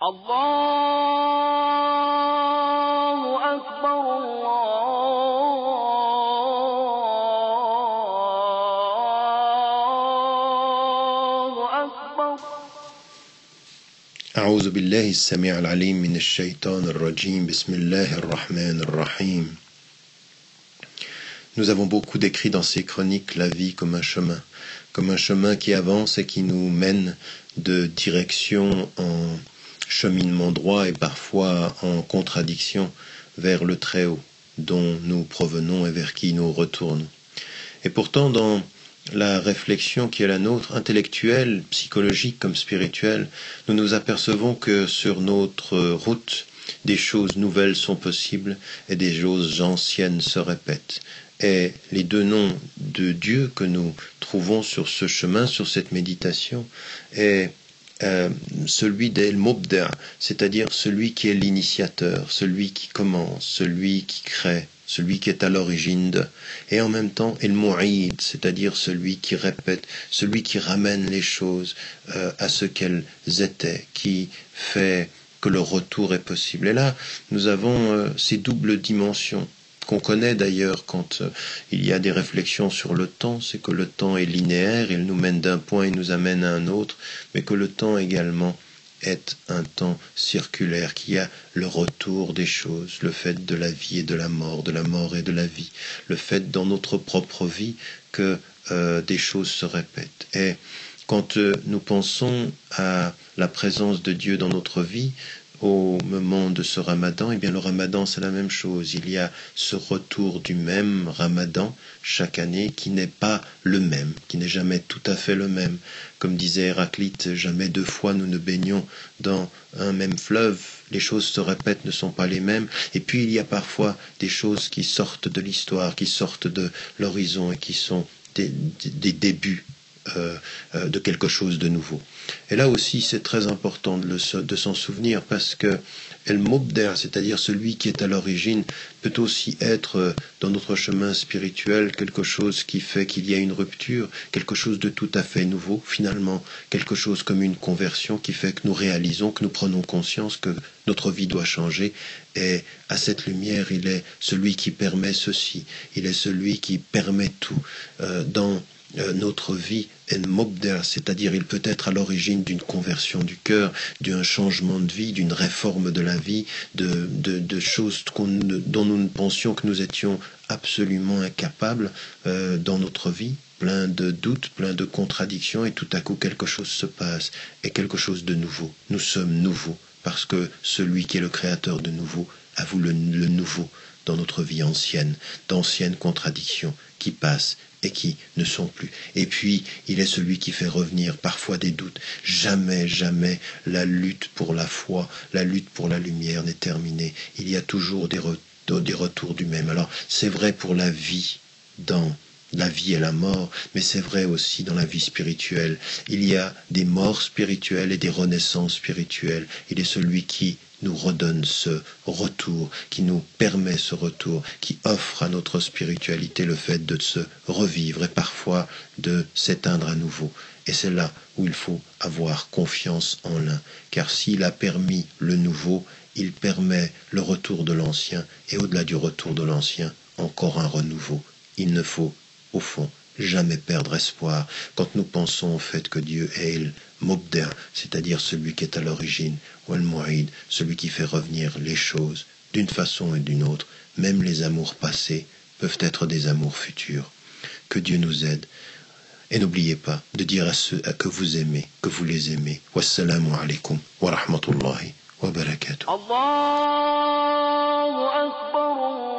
الله أكبر الله أكبر. أعوذ بالله السميع العليم من الشيطان الرجيم. بسم الله الرحمن الرحيم. Nous avons beaucoup décrit dans ces chroniques la vie comme un chemin qui avance et qui nous mène de direction en cheminement droit et parfois en contradiction vers le Très-Haut dont nous provenons et vers qui nous retournons. Et pourtant, dans la réflexion qui est la nôtre, intellectuelle, psychologique comme spirituelle, nous nous apercevons que sur notre route, des choses nouvelles sont possibles et des choses anciennes se répètent. Et les deux noms de Dieu que nous trouvons sur ce chemin, sur cette méditation, est celui d'El-Mubda', c'est-à-dire celui qui est l'initiateur, celui qui commence, celui qui crée, celui qui est à l'origine de, et en même temps El-Mu'id, c'est-à-dire celui qui répète, celui qui ramène les choses à ce qu'elles étaient, qui fait que le retour est possible. Et là, nous avons ces doubles dimensions qu'on connaît d'ailleurs quand il y a des réflexions sur le temps, c'est que le temps est linéaire, il nous mène d'un point et nous amène à un autre, mais que le temps également est un temps circulaire, qui a le retour des choses, le fait de la vie et de la mort et de la vie, le fait dans notre propre vie que des choses se répètent. Et quand nous pensons à la présence de Dieu dans notre vie, au moment de ce ramadan, eh bien le ramadan c'est la même chose. Il y a ce retour du même ramadan chaque année qui n'est pas le même, qui n'est jamais tout à fait le même. Comme disait Héraclite, jamais deux fois nous ne baignons dans un même fleuve. Les choses se répètent, ne sont pas les mêmes. Et puis il y a parfois des choses qui sortent de l'histoire, qui sortent de l'horizon et qui sont des débuts de quelque chose de nouveau. Et là aussi, c'est très important de s'en souvenir parce que El-Mubda', c'est-à-dire celui qui est à l'origine, peut aussi être dans notre chemin spirituel quelque chose qui fait qu'il y a une rupture, quelque chose de tout à fait nouveau, finalement, quelque chose comme une conversion qui fait que nous réalisons, que nous prenons conscience que notre vie doit changer. Et à cette lumière, il est celui qui permet ceci, il est celui qui permet tout dans notre vie El-Mubda', c'est-à-dire il peut être à l'origine d'une conversion du cœur, d'un changement de vie, d'une réforme de la vie, de choses dont nous ne pensions que nous étions absolument incapables dans notre vie, plein de doutes, plein de contradictions, et tout à coup quelque chose se passe, et quelque chose de nouveau. Nous sommes nouveaux, parce que celui qui est le créateur de nouveau a voulu le nouveau dans notre vie ancienne, d'anciennes contradictions qui passent et qui ne sont plus. Et puis, il est celui qui fait revenir parfois des doutes. Jamais, jamais la lutte pour la foi, la lutte pour la lumière n'est terminée. Il y a toujours des retours du même. Alors, c'est vrai pour la vie dans la vie et la mort, mais c'est vrai aussi dans la vie spirituelle. Il y a des morts spirituelles et des renaissances spirituelles. Il est celui qui nous redonne ce retour, qui nous permet ce retour, qui offre à notre spiritualité le fait de se revivre et parfois de s'éteindre à nouveau. Et c'est là où il faut avoir confiance en l'un, car s'il a permis le nouveau, il permet le retour de l'ancien, et au-delà du retour de l'ancien, encore un renouveau. Il ne faut, au fond, jamais perdre espoir quand nous pensons au fait que Dieu est El-Mubda', c'est-à-dire celui qui est à l'origine, ou El-Mu'id, celui qui fait revenir les choses d'une façon et d'une autre. Même les amours passés peuvent être des amours futurs. Que Dieu nous aide. Et n'oubliez pas de dire à ceux que vous aimez, que vous les aimez. Wassalamu alaikum wa rahmatullahi wa barakatuh. الله أكبر